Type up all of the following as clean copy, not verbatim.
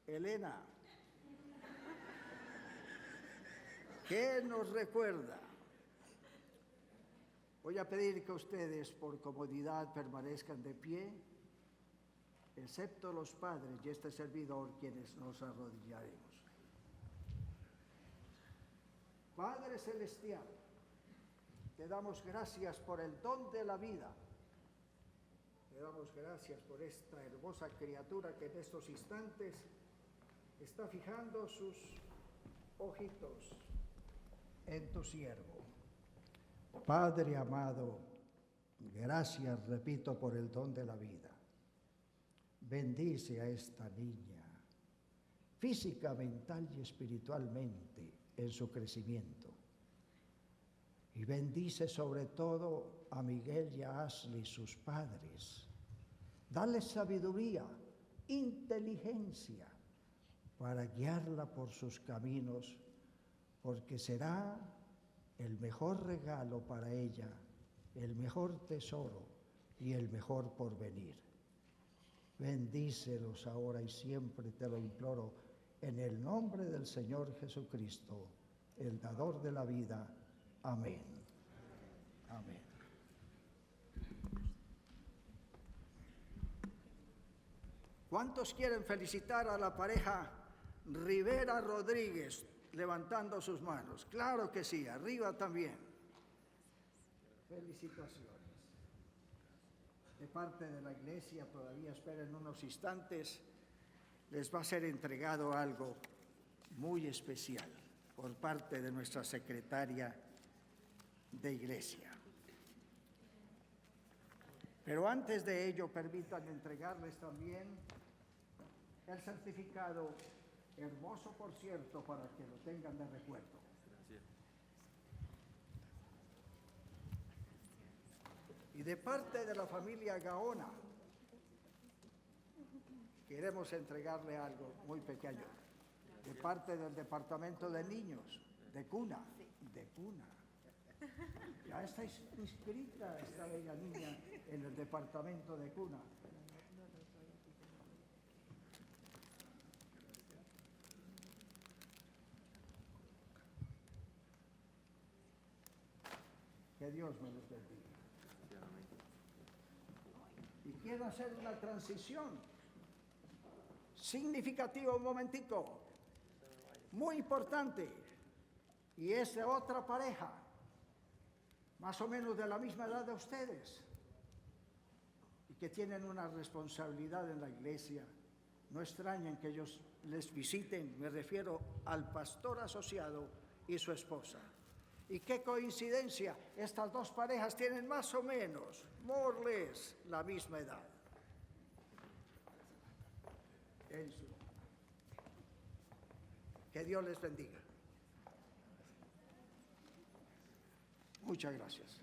Elena, ¿qué nos recuerda? Voy a pedir que ustedes, por comodidad, permanezcan de pie, excepto los padres y este servidor, quienes nos arrodillaremos. Padre Celestial, te damos gracias por el don de la vida. Te damos gracias por esta hermosa criatura que en estos instantes está fijando sus ojitos en tu siervo. Padre amado, gracias, repito, por el don de la vida. Bendice a esta niña, física, mental y espiritualmente, en su crecimiento. Y bendice sobre todo a Miguel y a Ashley, sus padres. Dale sabiduría, inteligencia, para guiarla por sus caminos, porque será el mejor regalo para ella, el mejor tesoro y el mejor porvenir. Bendícelos ahora y siempre, te lo imploro, en el nombre del Señor Jesucristo, el dador de la vida. Amén. Amén. ¿Cuántos quieren felicitar a la pareja Rivera Rodríguez, levantando sus manos? Claro que sí, arriba también. Felicitaciones. De parte de la iglesia, todavía esperen unos instantes, les va a ser entregado algo muy especial por parte de nuestra secretaria de iglesia. Pero antes de ello, permítanme entregarles también el certificado, hermoso por cierto, para que lo tengan de recuerdo. Gracias. Y de parte de la familia Gaona, queremos entregarle algo muy pequeño. De parte del Departamento de Niños, de cuna. Ya está inscrita esta bella niña en el departamento de cuna. Que Dios me los bendiga. Y quiero hacer una transición significativa, un momentico, muy importante, y es de otra pareja, más o menos de la misma edad de ustedes, y que tienen una responsabilidad en la iglesia. No extrañen que ellos les visiten, me refiero al pastor asociado y su esposa. Y qué coincidencia, estas dos parejas tienen más o menos, more or less, la misma edad. Que Dios les bendiga. Muchas gracias.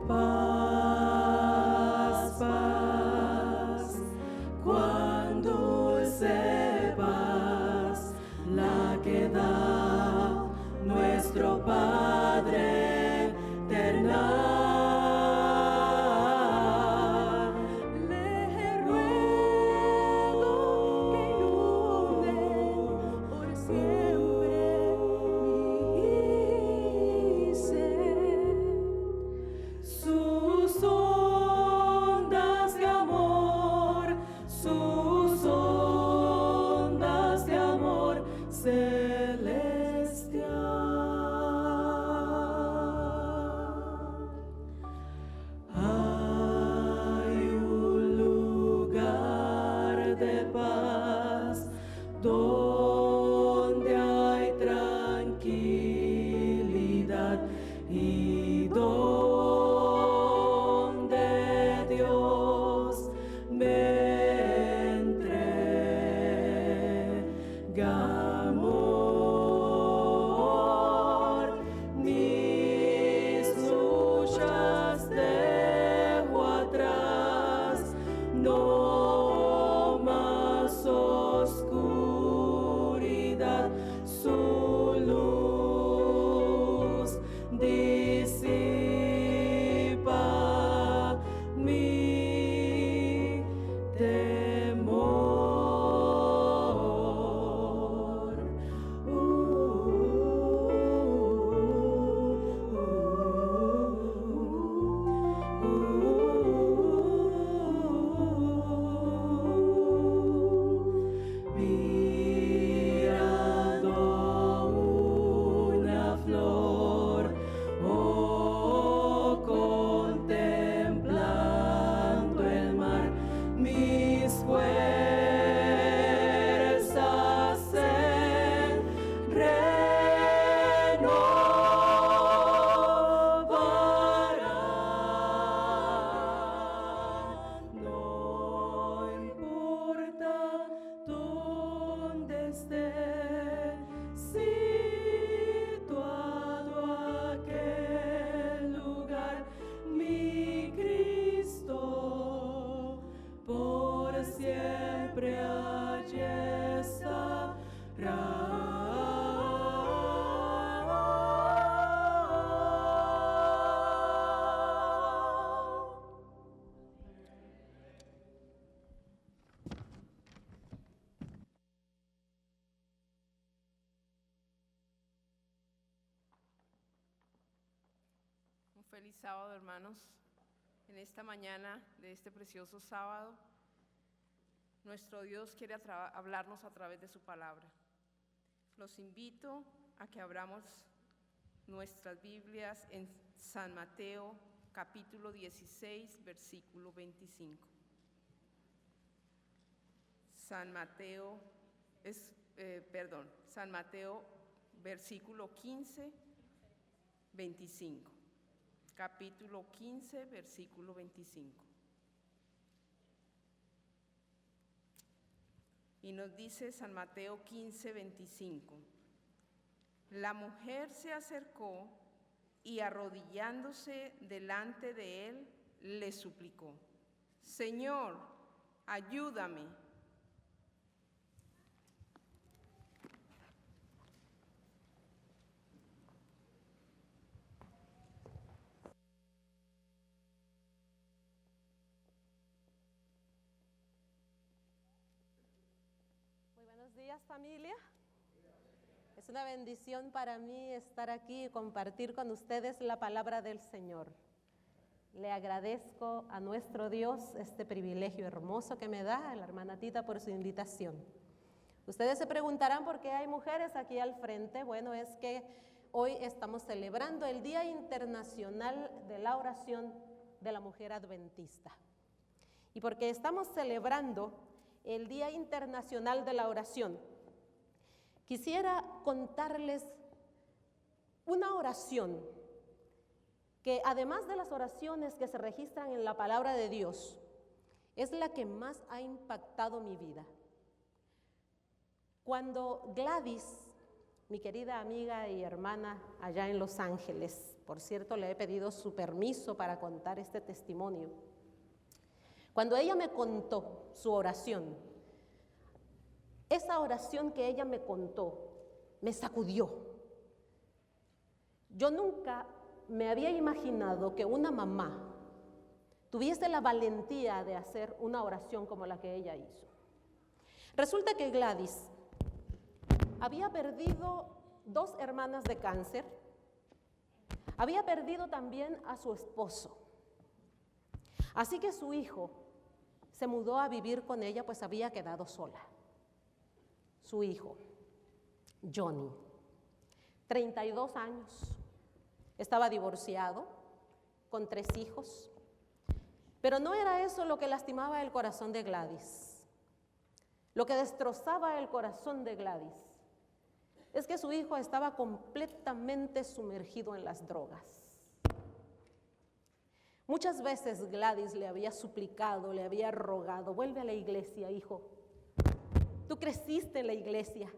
Paz, paz, cuán dulce paz, la que da nuestro Padre terrenal. Le ruego que inunde por siempre mi ser. Sus ondas de amor, sus ondas de amor celestial. Hay un lugar de paz donde hay tranquilidad y donde Dios me entrega amor. Mis luchas dejo atrás, no más oscuridad, su luz disipa mi temor. Mirando una flor o contemplando el mar, mis fuerzas se renovarán. No importa dónde esté situado aquel lugar, mi Cristo por siempre allí estará. Un feliz sábado, hermanos. En esta mañana de este precioso sábado, nuestro Dios quiere hablarnos a través de su palabra. Los invito a que abramos nuestras Biblias en San Mateo, capítulo 16, versículo 25. San Mateo, versículo 15, 25. Capítulo 15, versículo 25. Y nos dice San Mateo 15, 25. La mujer se acercó y arrodillándose delante de él, le suplicó: Señor, ayúdame. Muy buenos días, familia. Es una bendición para mí estar aquí y compartir con ustedes la palabra del Señor. Le agradezco a nuestro Dios este privilegio hermoso que me da, a la hermana Tita, por su invitación. Ustedes se preguntarán por qué hay mujeres aquí al frente. Bueno, es que hoy estamos celebrando el Día Internacional de la Oración de la Mujer Adventista. Y porque estamos celebrando el Día Internacional de la Oración, quisiera contarles una oración que, además de las oraciones que se registran en la palabra de Dios, es la que más ha impactado mi vida. Cuando Gladys mi querida amiga y hermana allá en Los Ángeles. Por cierto, le he pedido su permiso para contar este testimonio. Cuando ella me contó su oración, esa oración que ella me contó me sacudió. Yo nunca me había imaginado que una mamá tuviese la valentía de hacer una oración como la que ella hizo. Resulta que Gladys había perdido 2 hermanas de cáncer, había perdido también a su esposo. Así que su hijo se mudó a vivir con ella, pues había quedado sola. Su hijo, Johnny, 32 años, estaba divorciado, con 3 hijos. Pero no era eso lo que lastimaba el corazón de Gladys. Lo que destrozaba el corazón de Gladys es que su hijo estaba completamente sumergido en las drogas. Muchas veces Gladys le había suplicado, le había rogado: vuelve a la iglesia, hijo. Tú creciste en la iglesia.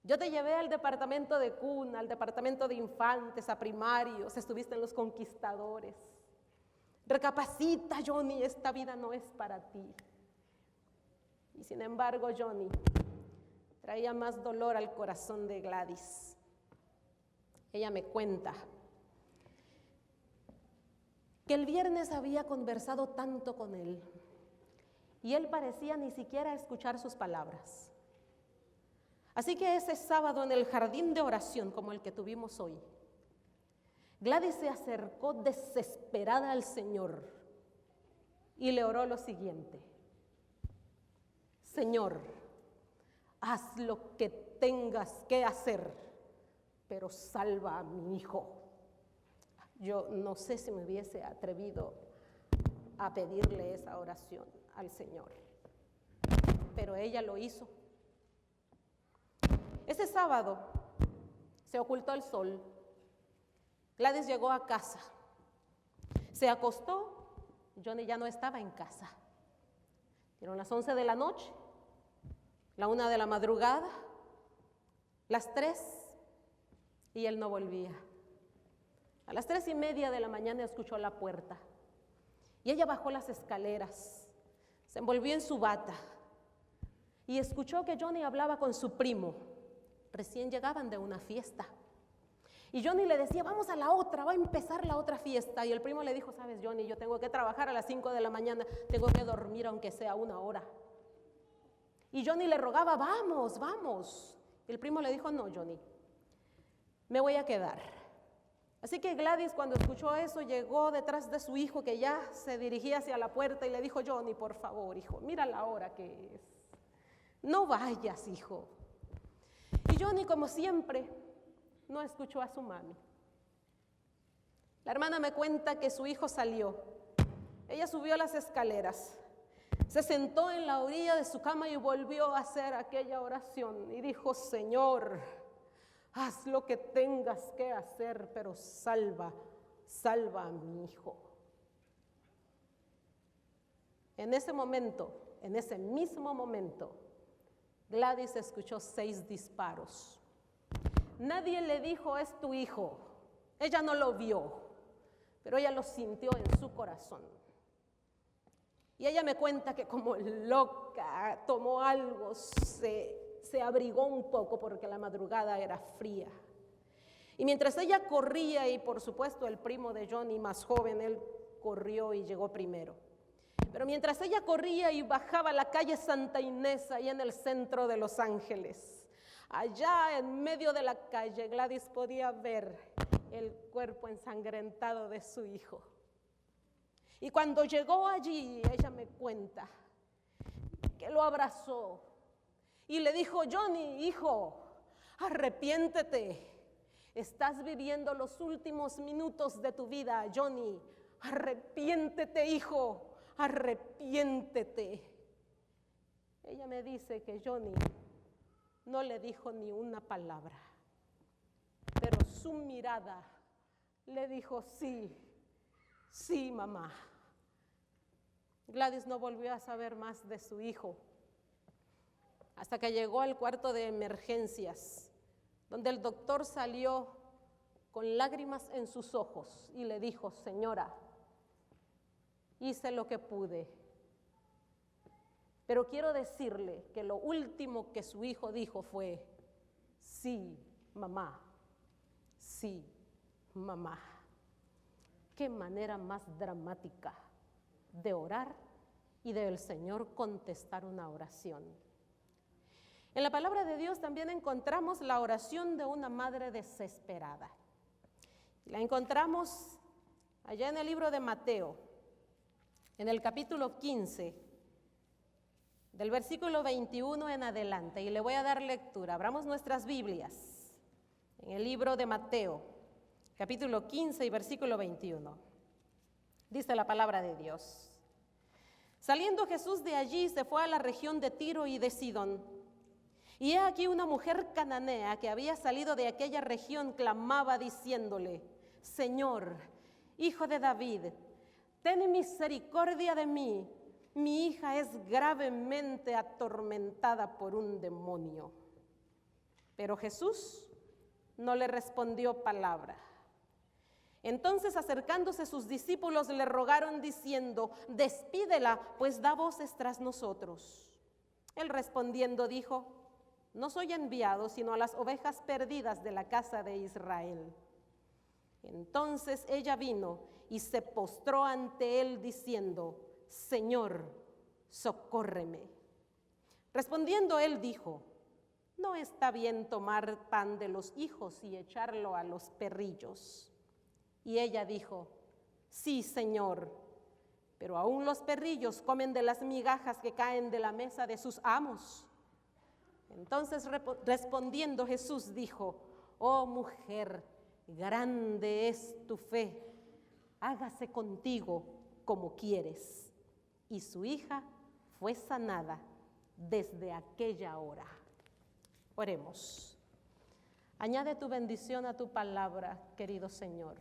Yo te llevé al departamento de cuna, al departamento de infantes, a primarios, estuviste en los conquistadores. Recapacita, Johnny, esta vida no es para ti. Y sin embargo, Johnny traía más dolor al corazón de Gladys. Ella me cuenta que el viernes había conversado tanto con él y él parecía ni siquiera escuchar sus palabras. Así que ese sábado en el jardín de oración como el que tuvimos hoy, Gladys se acercó desesperada al Señor y le oró lo siguiente: Señor, haz lo que tengas que hacer, pero salva a mi hijo. Yo no sé si me hubiese atrevido a pedirle esa oración al Señor, pero ella lo hizo. Ese sábado se ocultó el sol. Gladys llegó a casa, se acostó. Johnny ya no estaba en casa. Eran las 11 de la noche, la 1 de la madrugada, las 3, y él no volvía. A las 3:30 de la mañana escuchó la puerta y ella bajó las escaleras, se envolvió en su bata y escuchó que Johnny hablaba con su primo. Recién llegaban de una fiesta. Y Johnny le decía: vamos a la otra, va a empezar la otra fiesta. Y el primo le dijo: sabes, Johnny, yo tengo que trabajar a las 5 de la mañana, tengo que dormir aunque sea 1 hora. Y Johnny le rogaba: vamos, vamos. Y el primo le dijo: no, Johnny, me voy a quedar. Así que Gladys, cuando escuchó eso, llegó detrás de su hijo, que ya se dirigía hacia la puerta, y le dijo: Johnny, por favor, hijo, mira la hora que es. No vayas, hijo. Y Johnny, como siempre, no escuchó a su mami. La hermana me cuenta que su hijo salió. Ella subió las escaleras, se sentó en la orilla de su cama y volvió a hacer aquella oración. Y dijo: Señor, haz lo que tengas que hacer, pero salva a mi hijo. En ese momento, en ese mismo momento, Gladys escuchó 6 disparos. Nadie le dijo: es tu hijo. Ella no lo vio, pero ella lo sintió en su corazón. Y ella me cuenta que como loca tomó algo, se abrigó un poco porque la madrugada era fría. Y mientras ella corría, y por supuesto el primo de Johnny, más joven, él corrió y llegó primero. Pero mientras ella corría y bajaba la calle Santa Inés, ahí en el centro de Los Ángeles, allá en medio de la calle, Gladys podía ver el cuerpo ensangrentado de su hijo. Y cuando llegó allí, ella me cuenta que lo abrazó y le dijo: Johnny, hijo, arrepiéntete. Estás viviendo los últimos minutos de tu vida, Johnny. Arrepiéntete, hijo, arrepiéntete. Ella me dice que Johnny no le dijo ni una palabra, pero su mirada le dijo: sí, sí, mamá. Gladys no volvió a saber más de su hijo hasta que llegó al cuarto de emergencias donde el doctor salió con lágrimas en sus ojos y le dijo: señora, hice lo que pude, pero quiero decirle que lo último que su hijo dijo fue: sí, mamá, sí, mamá. Qué manera más dramática de orar y del Señor contestar una oración. En la palabra de Dios también encontramos la oración de una madre desesperada. La encontramos allá en el libro de Mateo, en el capítulo 15, del versículo 21 en adelante, y le voy a dar lectura. Abramos nuestras Biblias en el libro de Mateo, capítulo 15 y versículo 21. Dice la palabra de Dios: saliendo Jesús de allí, se fue a la región de Tiro y de Sidón. Y he aquí una mujer cananea que había salido de aquella región clamaba diciéndole: Señor, Hijo de David, ten misericordia de mí. Mi hija es gravemente atormentada por un demonio. Pero Jesús no le respondió palabra. Entonces, acercándose sus discípulos, le rogaron diciendo: despídela, pues da voces tras nosotros. Él respondiendo dijo: no soy enviado sino a las ovejas perdidas de la casa de Israel. Entonces ella vino y se postró ante él diciendo: Señor, socórreme. Respondiendo él dijo: no está bien tomar pan de los hijos y echarlo a los perrillos. Y ella dijo: sí, Señor, pero aún los perrillos comen de las migajas que caen de la mesa de sus amos. Entonces respondiendo Jesús dijo: oh mujer, grande es tu fe, hágase contigo como quieres. Y su hija fue sanada desde aquella hora. Oremos. Añade tu bendición a tu palabra, querido Señor.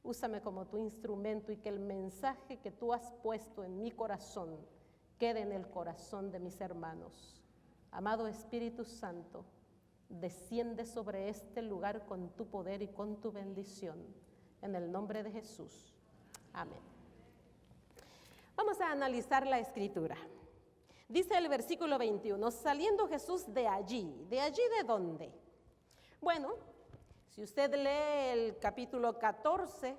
Úsame como tu instrumento y que el mensaje que tú has puesto en mi corazón quede en el corazón de mis hermanos. Amado Espíritu Santo, desciende sobre este lugar con tu poder y con tu bendición. En el nombre de Jesús. Amén. Vamos a analizar la Escritura. Dice el versículo 21, saliendo Jesús de allí. ¿De allí de dónde? Bueno, si usted lee el capítulo 14,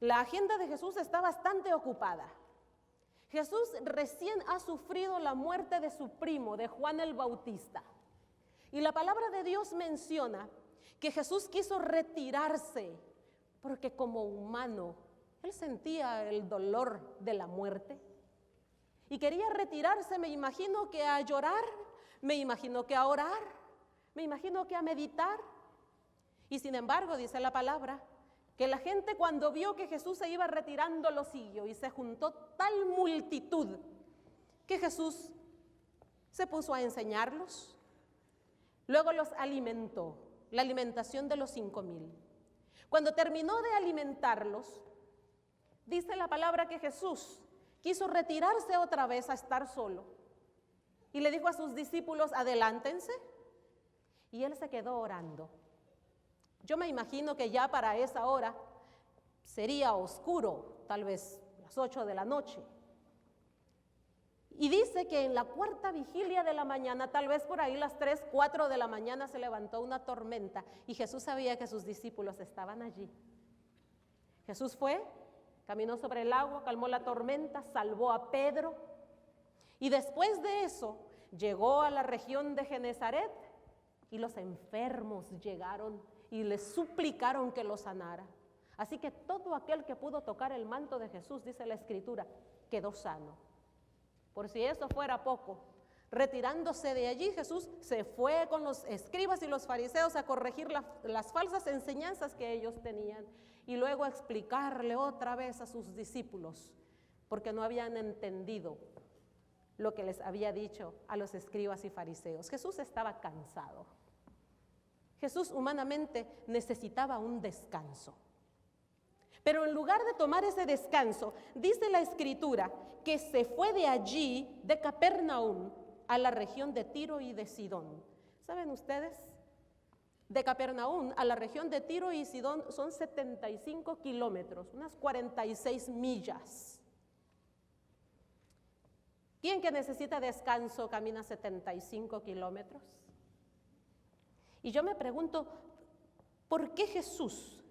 la agenda de Jesús está bastante ocupada. Jesús recién ha sufrido la muerte de su primo, de Juan el Bautista. Y la palabra de Dios menciona que Jesús quiso retirarse porque como humano él sentía el dolor de la muerte. Y quería retirarse, me imagino que a llorar, me imagino que a orar, me imagino que a meditar. Y sin embargo, dice la palabra, que la gente cuando vio que Jesús se iba retirando lo siguió y se juntó tal multitud que Jesús se puso a enseñarlos. Luego los alimentó, la alimentación de los 5,000. Cuando terminó de alimentarlos, dice la palabra que Jesús quiso retirarse otra vez a estar solo y le dijo a sus discípulos: adelántense, y él se quedó orando. Yo me imagino que ya para esa hora sería oscuro, tal vez las 8 de la noche. Y dice que en la cuarta vigilia de la mañana, tal vez por ahí las 3, 4 de la mañana, se levantó una tormenta y Jesús sabía que sus discípulos estaban allí. Jesús fue, caminó sobre el agua, calmó la tormenta, salvó a Pedro y después de eso llegó a la región de Genezaret y los enfermos llegaron y le suplicaron que lo sanara. Así que todo aquel que pudo tocar el manto de Jesús, dice la Escritura, quedó sano. Por si eso fuera poco, retirándose de allí, Jesús se fue con los escribas y los fariseos a corregir las falsas enseñanzas que ellos tenían y luego a explicarle otra vez a sus discípulos, porque no habían entendido lo que les había dicho a los escribas y fariseos. Jesús estaba cansado. Jesús humanamente necesitaba un descanso. Pero en lugar de tomar ese descanso, dice la Escritura que se fue de allí, de Capernaum, a la región de Tiro y de Sidón. ¿Saben ustedes? De Capernaum a la región de Tiro y Sidón son 75 kilómetros, unas 46 millas. ¿Quién que necesita descanso camina 75 kilómetros? Y yo me pregunto, ¿por qué Jesús,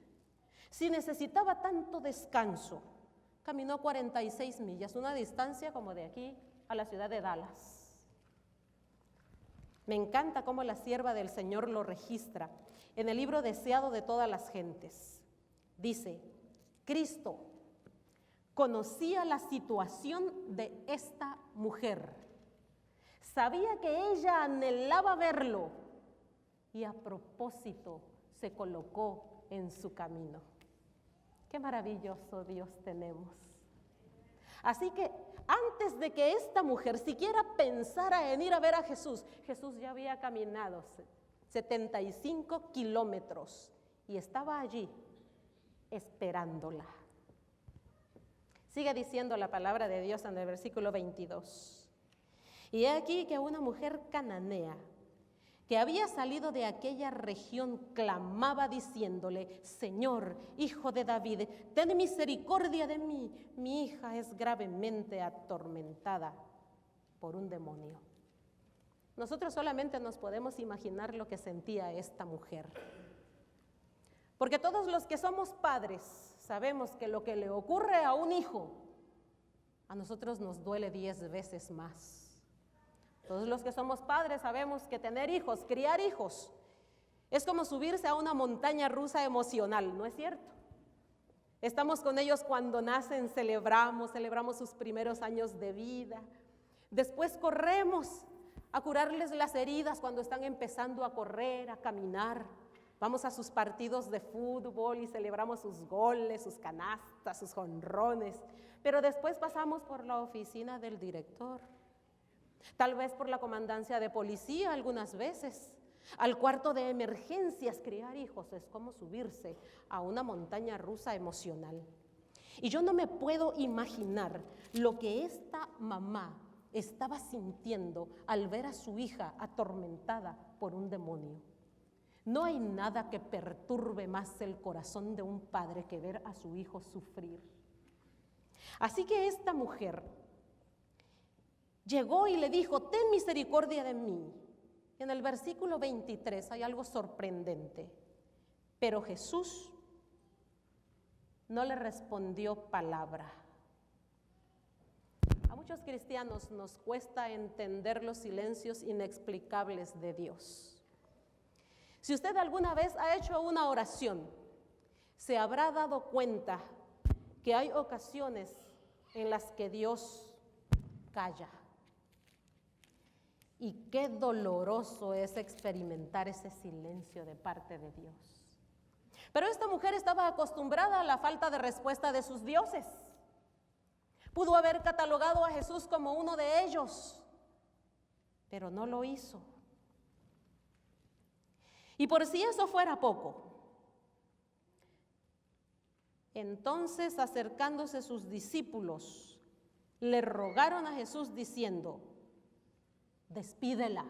si necesitaba tanto descanso, caminó 46 millas, una distancia como de aquí a la ciudad de Dallas? Me encanta cómo la sierva del Señor lo registra en el libro Deseado de todas las gentes. Dice, Cristo conocía la situación de esta mujer, sabía que ella anhelaba verlo y a propósito se colocó en su camino. Qué maravilloso Dios tenemos. Así que antes de que esta mujer siquiera pensara en ir a ver a Jesús, Jesús ya había caminado 75 kilómetros y estaba allí esperándola. Sigue diciendo la palabra de Dios en el versículo 22. Y he aquí que una mujer cananea que había salido de aquella región clamaba diciéndole, Señor, hijo de David, ten misericordia de mí, mi hija es gravemente atormentada por un demonio. Nosotros solamente nos podemos imaginar lo que sentía esta mujer. Porque todos los que somos padres sabemos que lo que le ocurre a un hijo, a nosotros nos duele 10 veces más. Todos los que somos padres sabemos que tener hijos, criar hijos, es como subirse a una montaña rusa emocional, ¿no es cierto? Estamos con ellos cuando nacen, celebramos sus primeros años de vida. Después corremos a curarles las heridas cuando están empezando a correr, a caminar. Vamos a sus partidos de fútbol y celebramos sus goles, sus canastas, sus jonrones. Pero después pasamos por la oficina del director. Tal vez por la comandancia de policía algunas veces, al cuarto de emergencias. Criar hijos es como subirse a una montaña rusa emocional. Y yo no me puedo imaginar lo que esta mamá estaba sintiendo al ver a su hija atormentada por un demonio. No hay nada que perturbe más el corazón de un padre que ver a su hijo sufrir. Así que esta mujer llegó y le dijo, ten misericordia de mí. En el versículo 23 hay algo sorprendente. Pero Jesús no le respondió palabra. A muchos cristianos nos cuesta entender los silencios inexplicables de Dios. Si usted alguna vez ha hecho una oración, se habrá dado cuenta que hay ocasiones en las que Dios calla. Y qué doloroso es experimentar ese silencio de parte de Dios. Pero esta mujer estaba acostumbrada a la falta de respuesta de sus dioses. Pudo haber catalogado a Jesús como uno de ellos, pero no lo hizo. Y por si eso fuera poco, entonces acercándose sus discípulos, le rogaron a Jesús diciendo, despídela.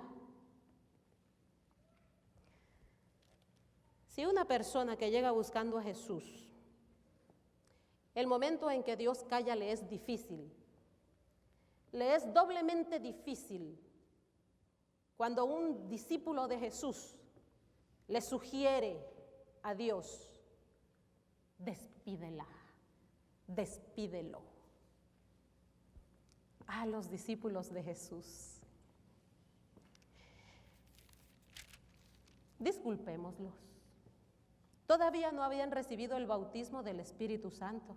Si una persona que llega buscando a Jesús, el momento en que Dios calla le es difícil, le es doblemente difícil cuando un discípulo de Jesús le sugiere a Dios, despídela, despídelo. A los discípulos de Jesús, disculpémoslos. Todavía no habían recibido el bautismo del Espíritu Santo.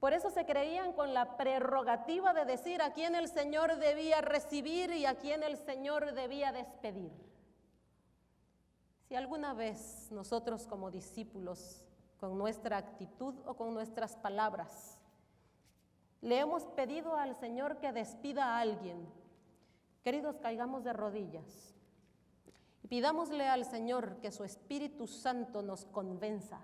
Por eso se creían con la prerrogativa de decir a quién el Señor debía recibir y a quién el Señor debía despedir. Si alguna vez nosotros como discípulos, con nuestra actitud o con nuestras palabras, le hemos pedido al Señor que despida a alguien, queridos, caigamos de rodillas y pidámosle al Señor que su Espíritu Santo nos convenza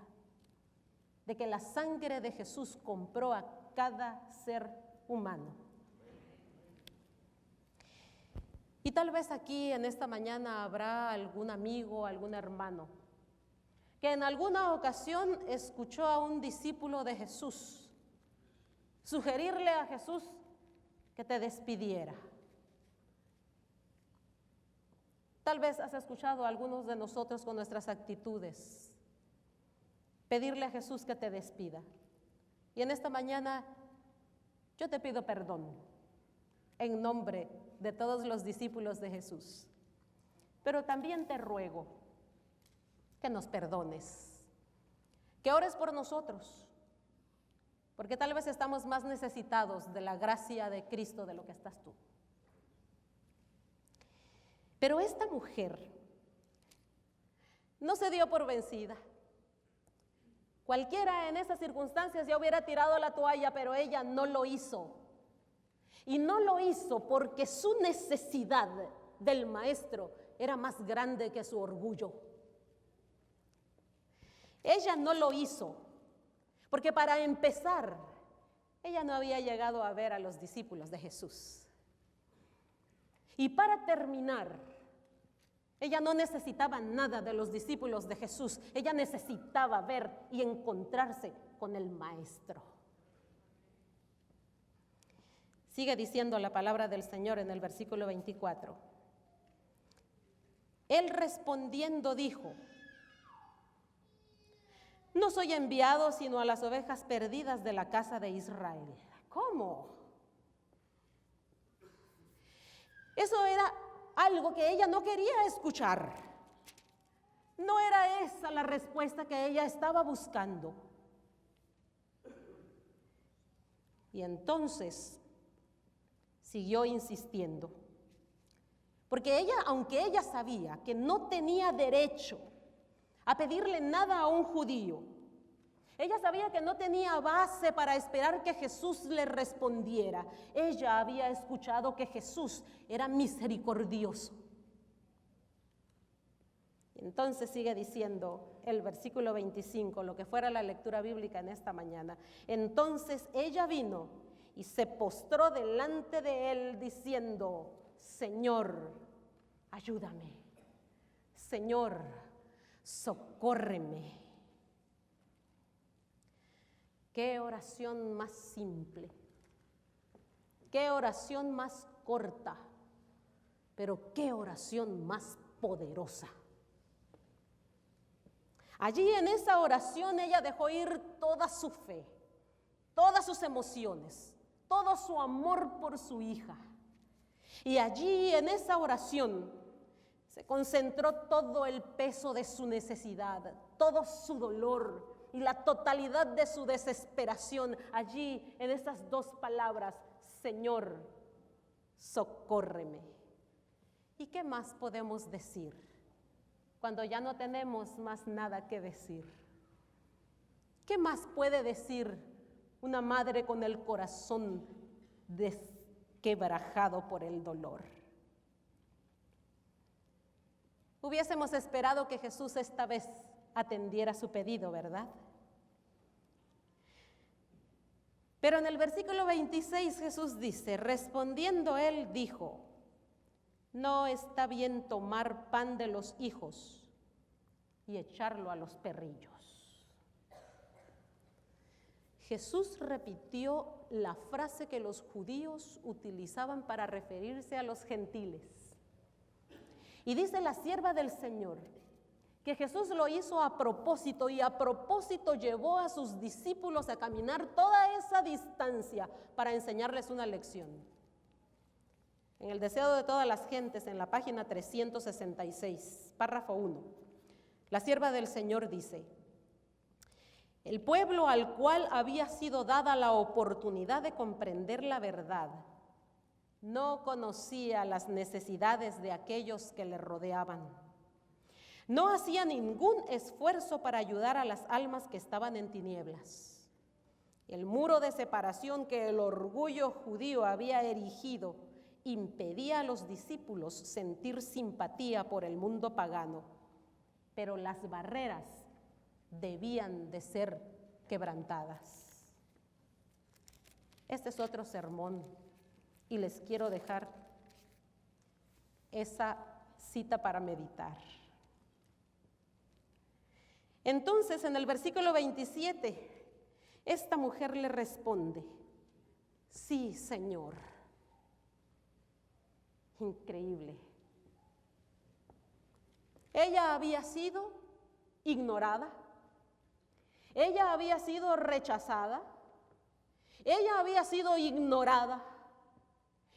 de que la sangre de Jesús compró a cada ser humano. Y tal vez aquí en esta mañana habrá algún amigo, algún hermano, que en alguna ocasión escuchó a un discípulo de Jesús sugerirle a Jesús que te despidiera. Tal vez has escuchado a algunos de nosotros con nuestras actitudes pedirle a Jesús que te despida. Y en esta mañana yo te pido perdón en nombre de todos los discípulos de Jesús. Pero también te ruego que nos perdones, que ores por nosotros, porque tal vez estamos más necesitados de la gracia de Cristo de lo que estás tú. Pero esta mujer no se dio por vencida. Cualquiera en esas circunstancias ya hubiera tirado la toalla, pero ella no lo hizo. Y no lo hizo porque su necesidad del maestro era más grande que su orgullo. Ella no lo hizo porque, para empezar, ella no había llegado a ver a los discípulos de Jesús. Y para terminar, ella no necesitaba nada de los discípulos de Jesús. Ella necesitaba ver y encontrarse con el Maestro. Sigue diciendo la palabra del Señor en el versículo 24. Él respondiendo dijo: no soy enviado sino a las ovejas perdidas de la casa de Israel. ¿Cómo? Eso era algo que ella no quería escuchar. No era esa la respuesta que ella estaba buscando. Y entonces siguió insistiendo, porque ella, aunque ella sabía que no tenía derecho a pedirle nada a un judío, ella sabía que no tenía base para esperar que Jesús le respondiera. Ella había escuchado que Jesús era misericordioso. Entonces sigue diciendo el versículo 25, lo que fuera la lectura bíblica en esta mañana. Entonces ella vino y se postró delante de él diciendo: Señor, ayúdame. Señor, socórreme. Qué oración más simple, qué oración más corta, pero qué oración más poderosa. Allí en esa oración ella dejó ir toda su fe, todas sus emociones, todo su amor por su hija. Y allí en esa oración se concentró todo el peso de su necesidad, todo su dolor y la totalidad de su desesperación. Allí en esas dos palabras: Señor, socórreme. ¿Y qué más podemos decir cuando ya no tenemos más nada que decir? ¿Qué más puede decir una madre con el corazón desquebrajado por el dolor? Hubiésemos esperado que Jesús esta vez atendiera su pedido, ¿verdad? Pero en el versículo 26 Jesús dice: respondiendo él dijo: no está bien tomar pan de los hijos y echarlo a los perrillos. Jesús repitió la frase que los judíos utilizaban para referirse a los gentiles. Y dice la sierva del Señor que Jesús lo hizo a propósito, y a propósito llevó a sus discípulos a caminar toda esa distancia para enseñarles una lección. En el Deseo de todas las gentes, en la página 366, párrafo 1, la sierva del Señor dice: el pueblo al cual había sido dada la oportunidad de comprender la verdad no conocía las necesidades de aquellos que le rodeaban. No hacía ningún esfuerzo para ayudar a las almas que estaban en tinieblas. El muro de separación que el orgullo judío había erigido impedía a los discípulos sentir simpatía por el mundo pagano, pero las barreras debían de ser quebrantadas. Este es otro sermón y les quiero dejar esa cita para meditar. Entonces, en el versículo 27, esta mujer le responde: sí, Señor. Increíble. Ella había sido ignorada, ella había sido rechazada, ella había sido ignorada.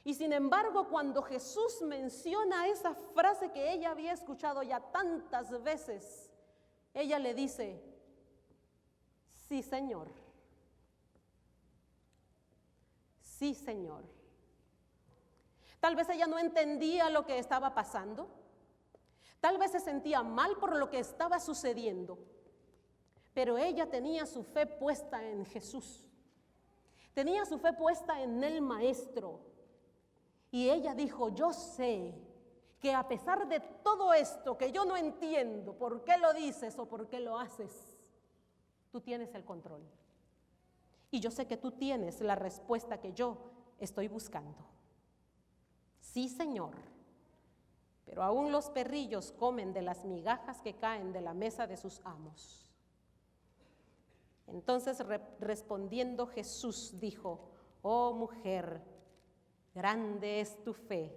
Y sin embargo, cuando Jesús menciona esa frase que ella había escuchado ya tantas veces, ella le dice: sí, Señor. Sí, Señor. Tal vez ella no entendía lo que estaba pasando. Tal vez se sentía mal por lo que estaba sucediendo. Pero ella tenía su fe puesta en Jesús. Tenía su fe puesta en el Maestro. Y ella dijo: yo sé que a pesar de todo esto que yo no entiendo, por qué lo dices o por qué lo haces, tú tienes el control. Y yo sé que tú tienes la respuesta que yo estoy buscando. Sí, Señor, pero aún los perrillos comen de las migajas que caen de la mesa de sus amos. Entonces respondiendo Jesús dijo: oh mujer, grande es tu fe,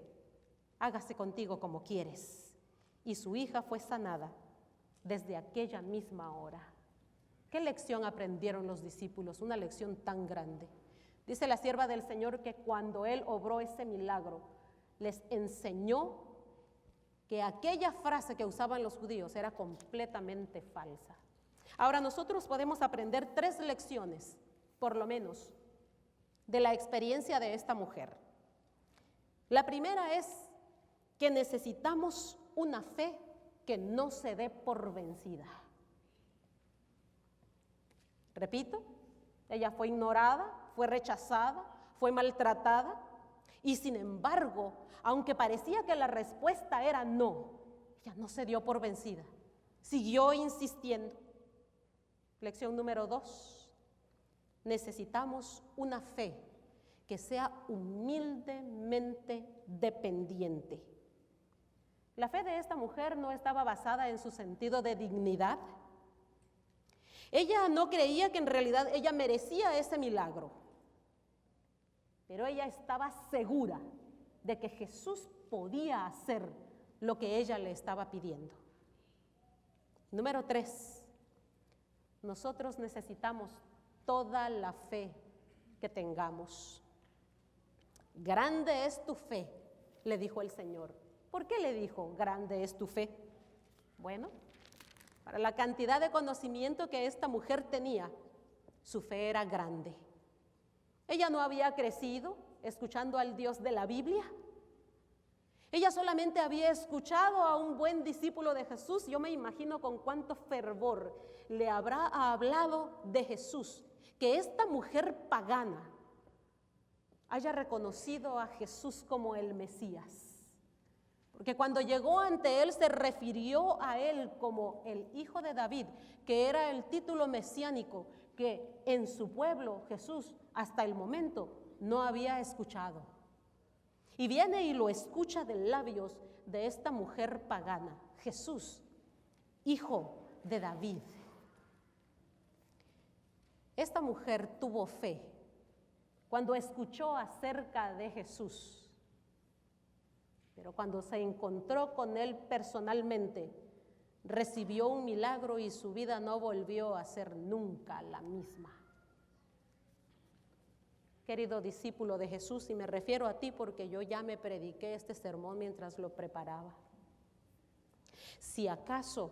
hágase contigo como quieres. Y su hija fue sanada desde aquella misma hora. ¿Qué lección aprendieron los discípulos? Una lección tan grande. Dice la sierva del Señor que cuando Él obró ese milagro, les enseñó que aquella frase que usaban los judíos era completamente falsa. Ahora nosotros podemos aprender 3 lecciones, por lo menos, de la experiencia de esta mujer. La primera es que necesitamos una fe que no se dé por vencida. Repito, ella fue ignorada, fue rechazada, fue maltratada y sin embargo, aunque parecía que la respuesta era no, ella no se dio por vencida, siguió insistiendo. Lección número 2, necesitamos una fe que sea humildemente dependiente. La fe de esta mujer no estaba basada en su sentido de dignidad. Ella no creía que en realidad ella merecía ese milagro, pero ella estaba segura de que Jesús podía hacer lo que ella le estaba pidiendo. Número 3, nosotros necesitamos toda la fe que tengamos. Grande es tu fe, le dijo el Señor. ¿Por qué le dijo grande es tu fe? Bueno, para la cantidad de conocimiento que esta mujer tenía, su fe era grande. Ella no había crecido escuchando al Dios de la Biblia. Ella solamente había escuchado a un buen discípulo de Jesús. Yo me imagino con cuánto fervor le habrá hablado de Jesús, que esta mujer pagana haya reconocido a Jesús como el Mesías. Porque cuando llegó ante él se refirió a él como el Hijo de David, que era el título mesiánico que en su pueblo Jesús hasta el momento no había escuchado. Y viene y lo escucha de labios de esta mujer pagana: Jesús, Hijo de David. Esta mujer tuvo fe cuando escuchó acerca de Jesús. Pero cuando se encontró con él personalmente, recibió un milagro y su vida no volvió a ser nunca la misma. Querido discípulo de Jesús, y me refiero a ti porque yo ya me prediqué este sermón mientras lo preparaba. Si acaso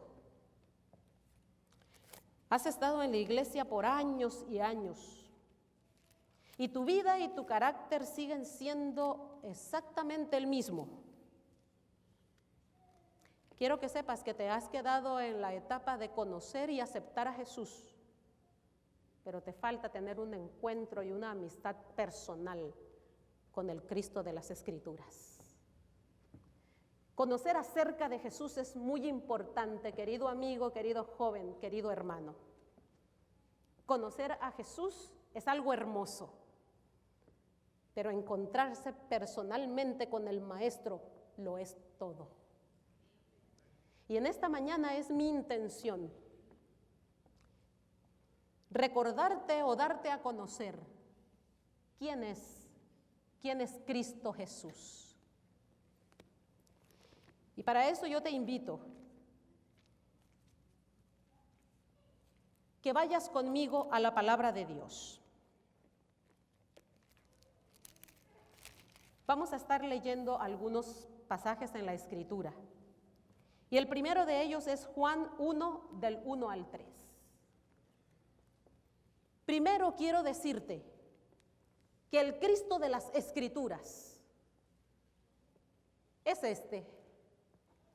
has estado en la iglesia por años y años, y tu vida y tu carácter siguen siendo exactamente el mismo, quiero que sepas que te has quedado en la etapa de conocer y aceptar a Jesús, pero te falta tener un encuentro y una amistad personal con el Cristo de las Escrituras. Conocer acerca de Jesús es muy importante, querido amigo, querido joven, querido hermano. Conocer a Jesús es algo hermoso, pero encontrarse personalmente con el Maestro lo es todo. Y en esta mañana es mi intención recordarte o darte a conocer quién es Cristo Jesús. Y para eso yo te invito que vayas conmigo a la palabra de Dios. Vamos a estar leyendo algunos pasajes en la Escritura. Y el primero de ellos es Juan 1, del 1 al 3. Primero quiero decirte que el Cristo de las Escrituras es este.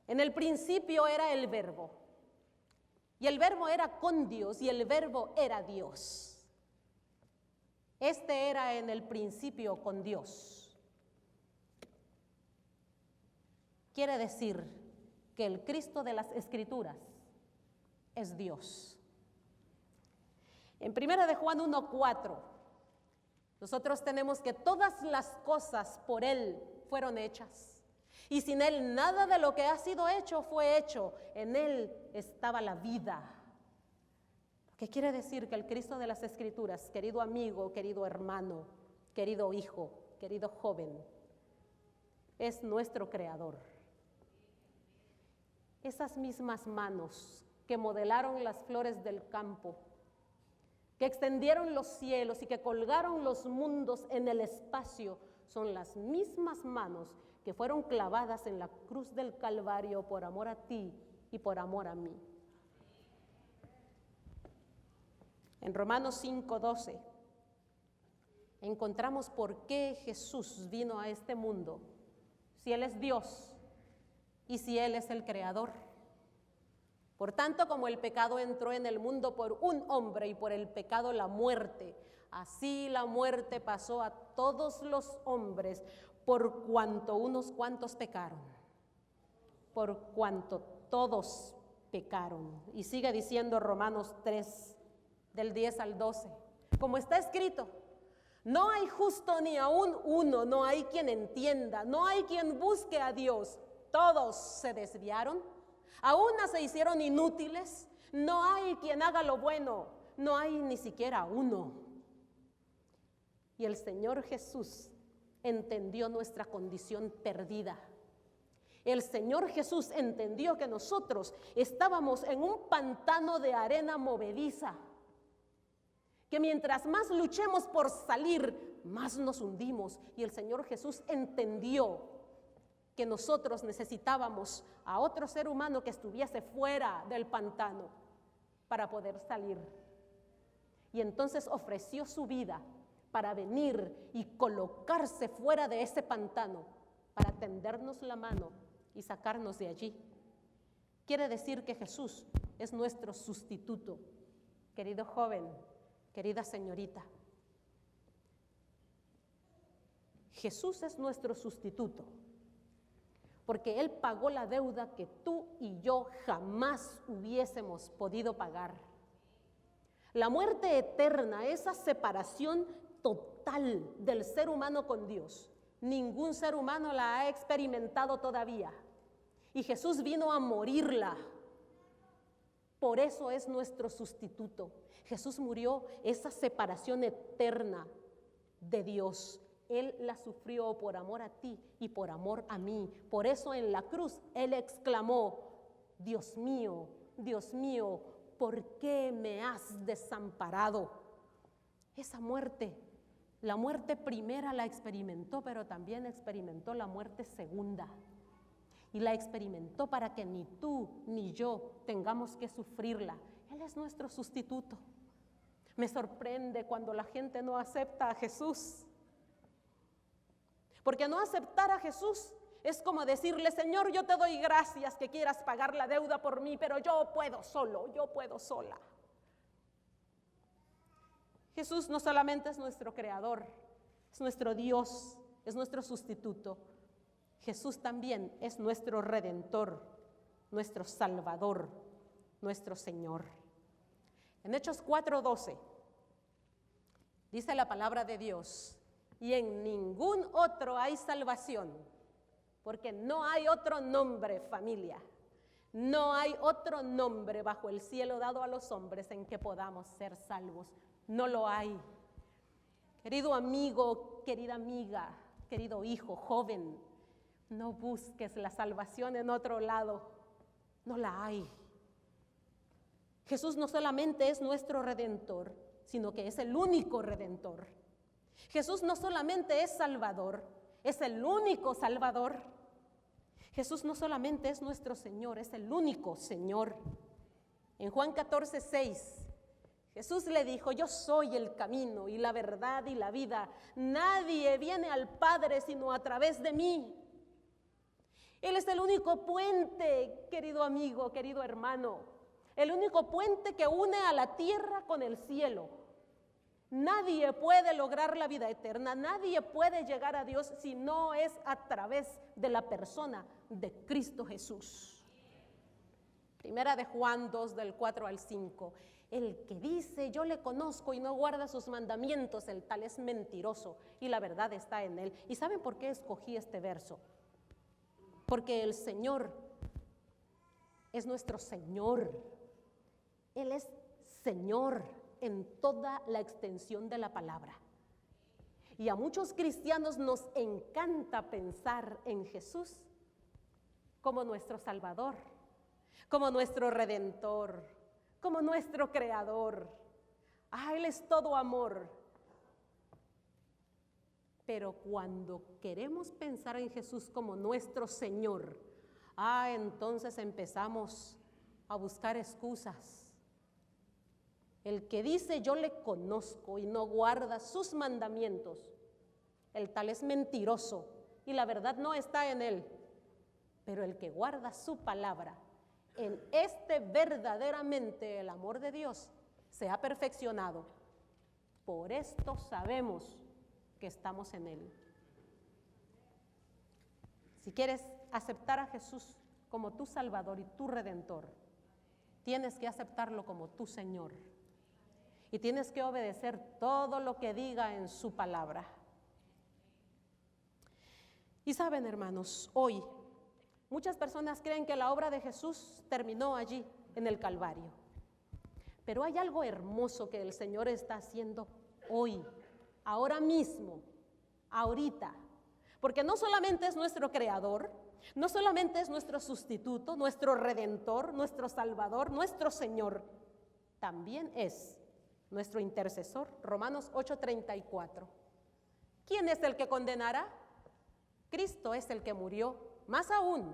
En el principio era el Verbo, y el Verbo era con Dios, y el Verbo era Dios. Este era en el principio con Dios. Quiere decir que el Cristo de las Escrituras es Dios. En 1 de Juan 1:4, nosotros tenemos que todas las cosas por Él fueron hechas, y sin Él nada de lo que ha sido hecho fue hecho. En Él estaba la vida. ¿Qué quiere decir? Que el Cristo de las Escrituras, querido amigo, querido hermano, querido hijo, querido joven, es nuestro Creador. Esas mismas manos que modelaron las flores del campo, que extendieron los cielos y que colgaron los mundos en el espacio, son las mismas manos que fueron clavadas en la cruz del Calvario por amor a ti y por amor a mí. En Romanos 5:12 encontramos por qué Jesús vino a este mundo, si Él es Dios y si Él es el Creador. Por tanto, como el pecado entró en el mundo por un hombre y por el pecado la muerte, así la muerte pasó a todos los hombres por cuanto unos cuantos pecaron, por cuanto todos pecaron. Y sigue diciendo Romanos 3, del 10 al 12, como está escrito: no hay justo ni aún uno, no hay quien entienda, no hay quien busque a Dios. Todos se desviaron, a una se hicieron inútiles, no hay quien haga lo bueno, no hay ni siquiera uno. Y el Señor Jesús entendió nuestra condición perdida. El Señor Jesús entendió que nosotros estábamos en un pantano de arena movediza, que mientras más luchemos por salir, más nos hundimos. Y el Señor Jesús entendió que nosotros necesitábamos a otro ser humano que estuviese fuera del pantano para poder salir. Y entonces ofreció su vida para venir y colocarse fuera de ese pantano, para tendernos la mano y sacarnos de allí. Quiere decir que Jesús es nuestro sustituto. Querido joven, querida señorita, Jesús es nuestro sustituto, porque Él pagó la deuda que tú y yo jamás hubiésemos podido pagar. La muerte eterna, esa separación total del ser humano con Dios, ningún ser humano la ha experimentado todavía. Y Jesús vino a morirla. Por eso es nuestro sustituto. Jesús murió esa separación eterna de Dios. Él la sufrió por amor a ti y por amor a mí. Por eso en la cruz Él exclamó: Dios mío, ¿por qué me has desamparado? Esa muerte, la muerte primera la experimentó, pero también experimentó la muerte segunda. Y la experimentó para que ni tú ni yo tengamos que sufrirla. Él es nuestro sustituto. Me sorprende cuando la gente no acepta a Jesús. Porque no aceptar a Jesús es como decirle: Señor, yo te doy gracias que quieras pagar la deuda por mí, pero yo puedo solo, yo puedo sola. Jesús no solamente es nuestro creador, es nuestro Dios, es nuestro sustituto. Jesús también es nuestro redentor, nuestro salvador, nuestro Señor. En Hechos 4:12 dice la palabra de Dios: y en ningún otro hay salvación, porque no hay otro nombre, familia. No hay otro nombre bajo el cielo dado a los hombres en que podamos ser salvos. No lo hay. Querido amigo, querida amiga, querido hijo, joven, no busques la salvación en otro lado. No la hay. Jesús no solamente es nuestro Redentor, sino que es el único Redentor. Jesús no solamente es Salvador, es el único Salvador. Jesús no solamente es nuestro Señor, es el único Señor. En Juan 14:6, Jesús le dijo: yo soy el camino y la verdad y la vida. Nadie viene al Padre sino a través de mí. Él es el único puente, querido amigo, querido hermano. El único puente que une a la tierra con el cielo. Nadie puede lograr la vida eterna, nadie puede llegar a Dios si no es a través de la persona de Cristo Jesús. Primera de Juan 2, del 4 al 5. El que dice yo le conozco y no guarda sus mandamientos, el tal es mentiroso y la verdad está en él. ¿Y saben por qué escogí este verso? Porque el Señor es nuestro Señor. Él es Señor en toda la extensión de la palabra. Y a muchos cristianos nos encanta pensar en Jesús como nuestro Salvador, como nuestro Redentor, como nuestro Creador. Él es todo amor. Pero cuando queremos pensar en Jesús como nuestro Señor, entonces empezamos a buscar excusas. El que dice yo le conozco y no guarda sus mandamientos, el tal es mentiroso y la verdad no está en él. Pero el que guarda su palabra, en este verdaderamente el amor de Dios se ha perfeccionado. Por esto sabemos que estamos en él. Si quieres aceptar a Jesús como tu Salvador y tu Redentor, tienes que aceptarlo como tu Señor. Y tienes que obedecer todo lo que diga en su palabra. Y saben, hermanos, hoy muchas personas creen que la obra de Jesús terminó allí, en el Calvario. Pero hay algo hermoso que el Señor está haciendo hoy, ahora mismo, ahorita. Porque no solamente es nuestro Creador, no solamente es nuestro sustituto, nuestro Redentor, nuestro Salvador, nuestro Señor, también es nuestro intercesor. Romanos 8:34. ¿Quién es el que condenará? Cristo es el que murió, más aún,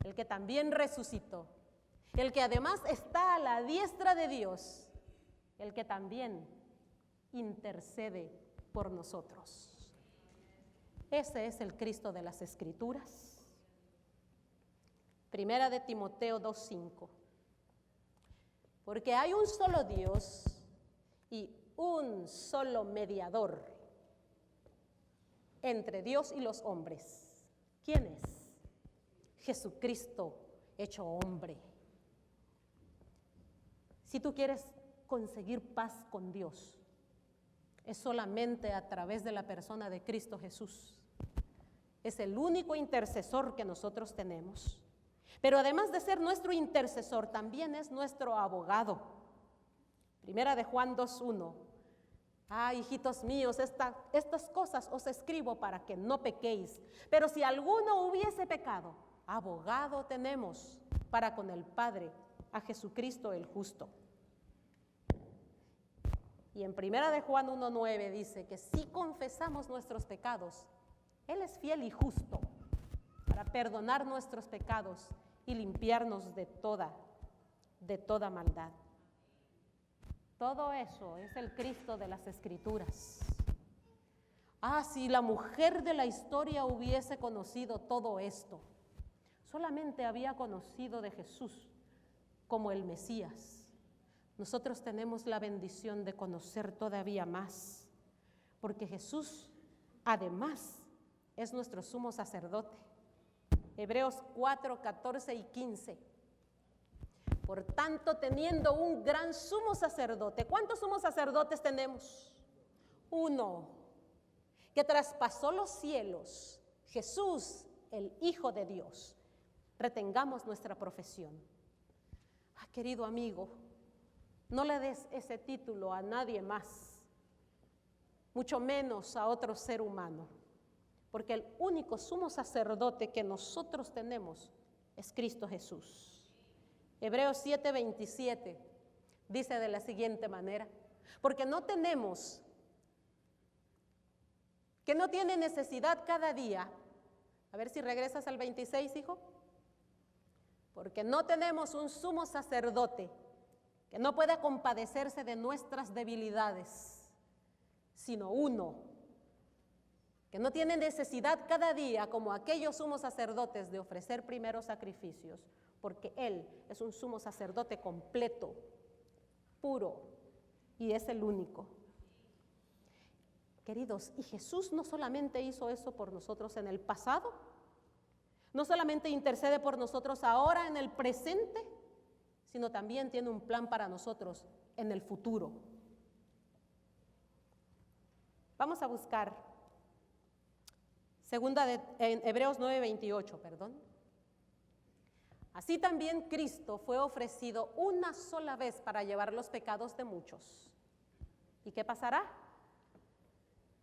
el que también resucitó, el que además está a la diestra de Dios, el que también intercede por nosotros. Ese es el Cristo de las Escrituras. Primera de Timoteo 2:5. Porque hay un solo Dios y un solo mediador entre Dios y los hombres. ¿Quién es? Jesucristo hecho hombre. Si tú quieres conseguir paz con Dios, es solamente a través de la persona de Cristo Jesús. Es el único intercesor que nosotros tenemos. Pero además de ser nuestro intercesor, también es nuestro abogado. Primera de Juan 2:1. Hijitos míos, estas cosas os escribo para que no pequéis. Pero si alguno hubiese pecado, abogado tenemos para con el Padre, a Jesucristo el justo. Y en Primera de Juan 1:9 dice que si confesamos nuestros pecados, Él es fiel y justo para perdonar nuestros pecados y limpiarnos de toda maldad. Todo eso es el Cristo de las Escrituras. Si la mujer de la historia hubiese conocido todo esto, solamente había conocido de Jesús como el Mesías. Nosotros tenemos la bendición de conocer todavía más, porque Jesús, además, es nuestro sumo sacerdote. Hebreos 4:14 y 15. Por tanto, teniendo un gran sumo sacerdote, ¿cuántos sumos sacerdotes tenemos? Uno, que traspasó los cielos, Jesús, el Hijo de Dios. Retengamos nuestra profesión. Querido amigo, no le des ese título a nadie más, mucho menos a otro ser humano, porque el único sumo sacerdote que nosotros tenemos es Cristo Jesús. Hebreos 7:27 dice de la siguiente manera: porque no tenemos, que no tiene necesidad cada día. A ver si regresas al 26, hijo. Porque no tenemos un sumo sacerdote que no pueda compadecerse de nuestras debilidades, sino uno que no tiene necesidad cada día, como aquellos sumos sacerdotes, de ofrecer primero sacrificios, porque Él es un sumo sacerdote completo, puro, y es el único. Queridos, y Jesús no solamente hizo eso por nosotros en el pasado, no solamente intercede por nosotros ahora en el presente, sino también tiene un plan para nosotros en el futuro. Vamos a buscar en Hebreos 9:28, perdón. Así también Cristo fue ofrecido una sola vez para llevar los pecados de muchos. ¿Y qué pasará?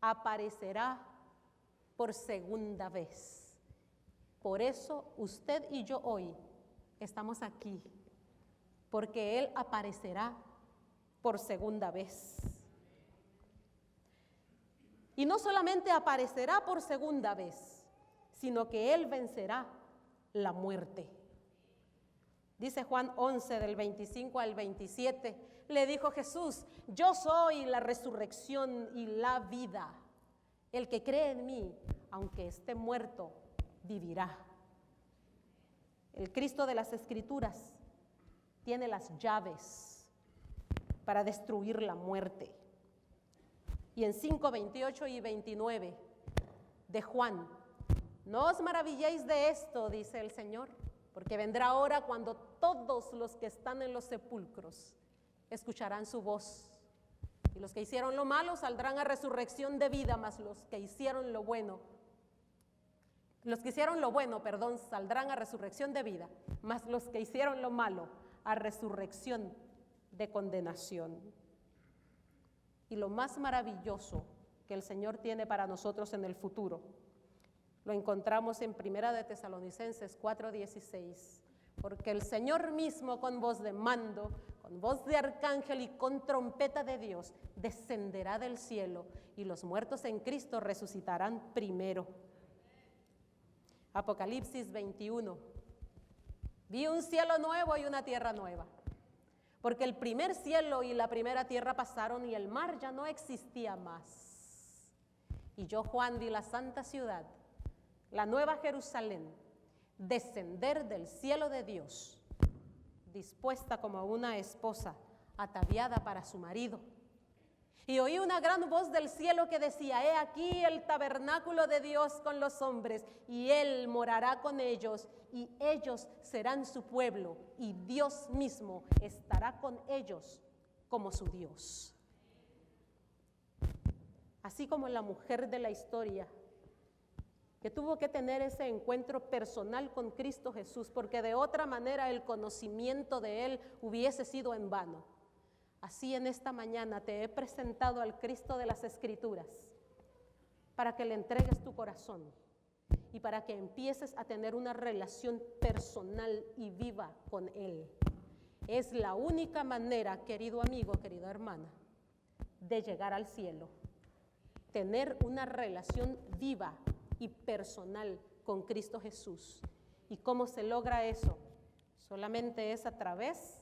Aparecerá por segunda vez. Por eso usted y yo hoy estamos aquí, porque Él aparecerá por segunda vez. Y no solamente aparecerá por segunda vez, sino que Él vencerá la muerte. Dice Juan 11, del 25 al 27, le dijo Jesús: yo soy la resurrección y la vida. El que cree en mí, aunque esté muerto, vivirá. El Cristo de las Escrituras tiene las llaves para destruir la muerte. Y en 5:28 y 29 de Juan: no os maravilléis de esto, dice el Señor, porque vendrá hora cuando todos los que están en los sepulcros escucharán su voz. Y los que hicieron lo malo saldrán a resurrección de vida, mas los que hicieron lo bueno, saldrán a resurrección de vida, mas los que hicieron lo malo, a resurrección de condenación. Y lo más maravilloso que el Señor tiene para nosotros en el futuro, lo encontramos en 1 de Tesalonicenses 4:16. Porque el Señor mismo, con voz de mando, con voz de arcángel y con trompeta de Dios, descenderá del cielo, y los muertos en Cristo resucitarán primero. Apocalipsis 21. Vi un cielo nuevo y una tierra nueva, porque el primer cielo y la primera tierra pasaron y el mar ya no existía más. Y yo, Juan, vi la santa ciudad, la nueva Jerusalén, descender del cielo de Dios, dispuesta como una esposa ataviada para su marido. Y oí una gran voz del cielo que decía: he aquí el tabernáculo de Dios con los hombres, y Él morará con ellos, y ellos serán su pueblo, y Dios mismo estará con ellos como su Dios. Así como la mujer de la historia, que tuvo que tener ese encuentro personal con Cristo Jesús, porque de otra manera el conocimiento de Él hubiese sido en vano. Así en esta mañana te he presentado al Cristo de las Escrituras, para que le entregues tu corazón y para que empieces a tener una relación personal y viva con Él. Es la única manera, querido amigo, querida hermana, de llegar al cielo. Tener una relación viva y personal con Cristo Jesús. ¿Y cómo se logra eso? Solamente es a través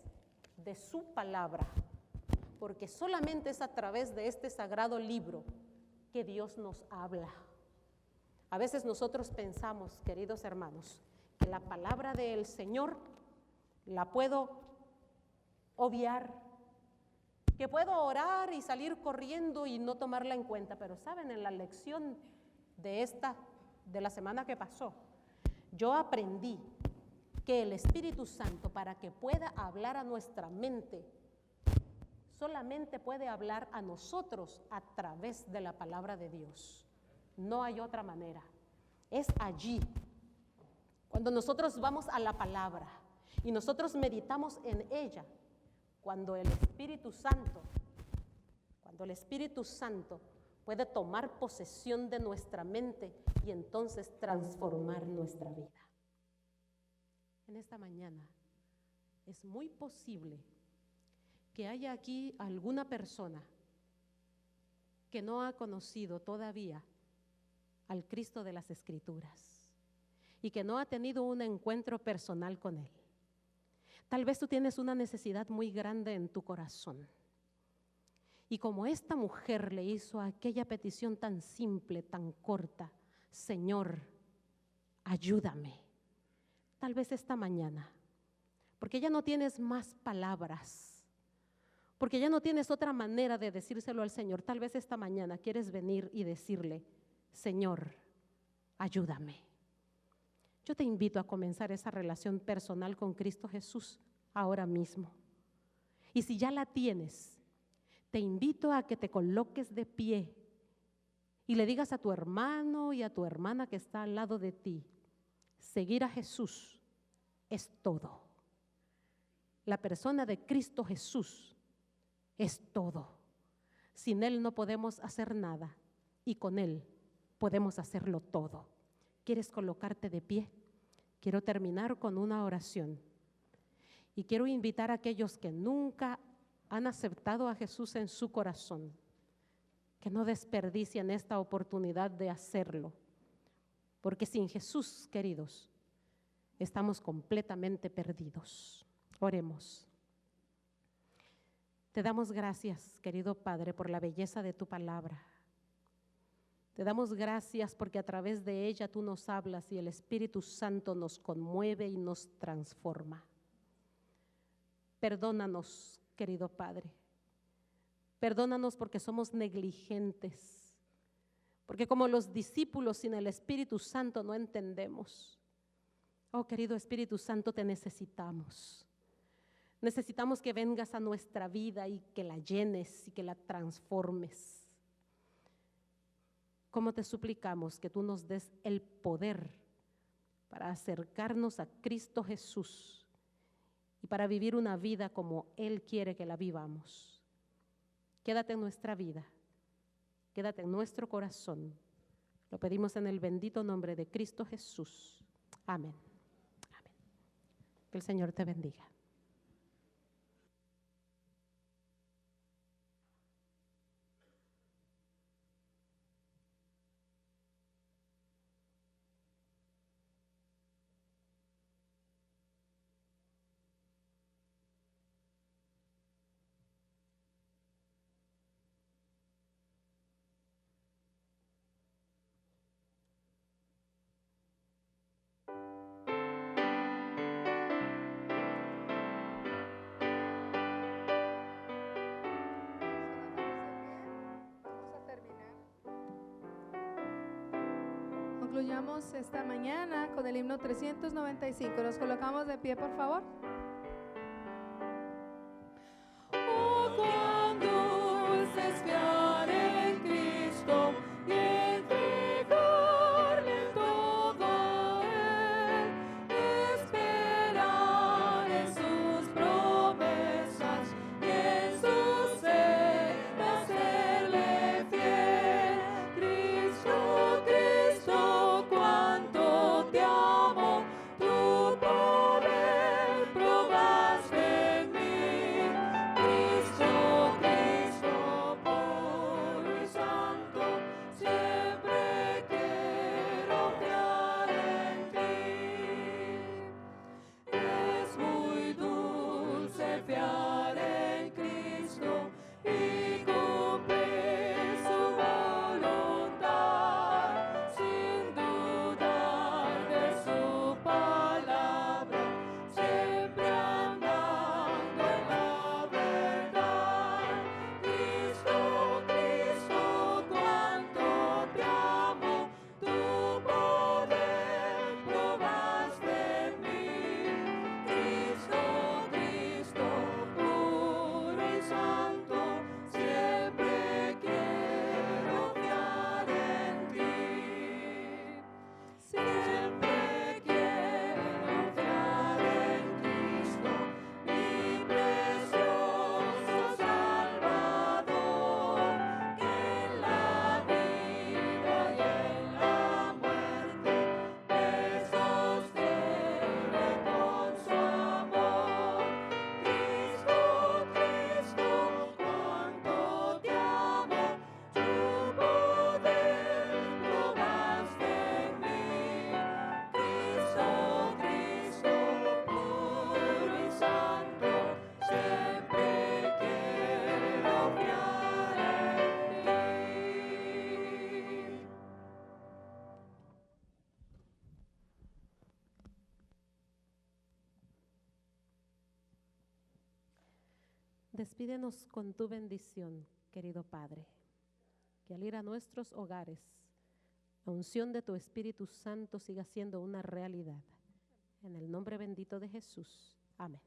de su palabra, porque solamente es a través de este sagrado libro que Dios nos habla. A veces nosotros pensamos, queridos hermanos, que la palabra del Señor la puedo obviar, que puedo orar y salir corriendo y no tomarla en cuenta, pero saben, en la lección de la semana que pasó, yo aprendí que el Espíritu Santo, para que pueda hablar a nuestra mente, solamente puede hablar a nosotros a través de la palabra de Dios. No hay otra manera. Es allí Cuando nosotros vamos a la palabra y nosotros meditamos en ella, cuando el Espíritu Santo puede tomar posesión de nuestra mente y entonces transformar nuestra vida. En esta mañana es muy posible que haya aquí alguna persona que no ha conocido todavía al Cristo de las Escrituras y que no ha tenido un encuentro personal con Él. Tal vez tú tienes una necesidad muy grande en tu corazón. Y como esta mujer le hizo aquella petición tan simple, tan corta, Señor, ayúdame. Tal vez esta mañana, porque ya no tienes más palabras, porque ya no tienes otra manera de decírselo al Señor, tal vez esta mañana quieres venir y decirle, Señor, ayúdame. Yo te invito a comenzar esa relación personal con Cristo Jesús ahora mismo. Y si ya la tienes, te invito a que te coloques de pie y le digas a tu hermano y a tu hermana que está al lado de ti, seguir a Jesús es todo. La persona de Cristo Jesús es todo. Sin Él no podemos hacer nada y con Él podemos hacerlo todo. ¿Quieres colocarte de pie? Quiero terminar con una oración y quiero invitar a aquellos que nunca han aceptado a Jesús en su corazón, que no desperdicien esta oportunidad de hacerlo, porque sin Jesús, queridos, estamos completamente perdidos. Oremos. Te damos gracias, querido Padre, por la belleza de tu palabra. Te damos gracias porque a través de ella tú nos hablas y el Espíritu Santo nos conmueve y nos transforma. Perdónanos, querido Padre. Perdónanos porque somos negligentes, porque como los discípulos sin el Espíritu Santo no entendemos. Oh, querido Espíritu Santo, te necesitamos. Necesitamos que vengas a nuestra vida y que la llenes y que la transformes. ¿Cómo te suplicamos que tú nos des el poder para acercarnos a Cristo Jesús y para vivir una vida como Él quiere que la vivamos? Quédate en nuestra vida, quédate en nuestro corazón. Lo pedimos en el bendito nombre de Cristo Jesús. Amén. Amén. Que el Señor te bendiga. Concluyamos esta mañana con el himno 395. Nos colocamos de pie, por favor. Oh, cuando es espiar en Cristo y entregarle todo a Él, esperar en sus promesas y en su ser hacerle fiel. Cristo, Cristo, cuánto te amo, tu poder Despídenos con tu bendición, querido Padre, que al ir a nuestros hogares, la unción de tu Espíritu Santo siga siendo una realidad. En el nombre bendito de Jesús. Amén.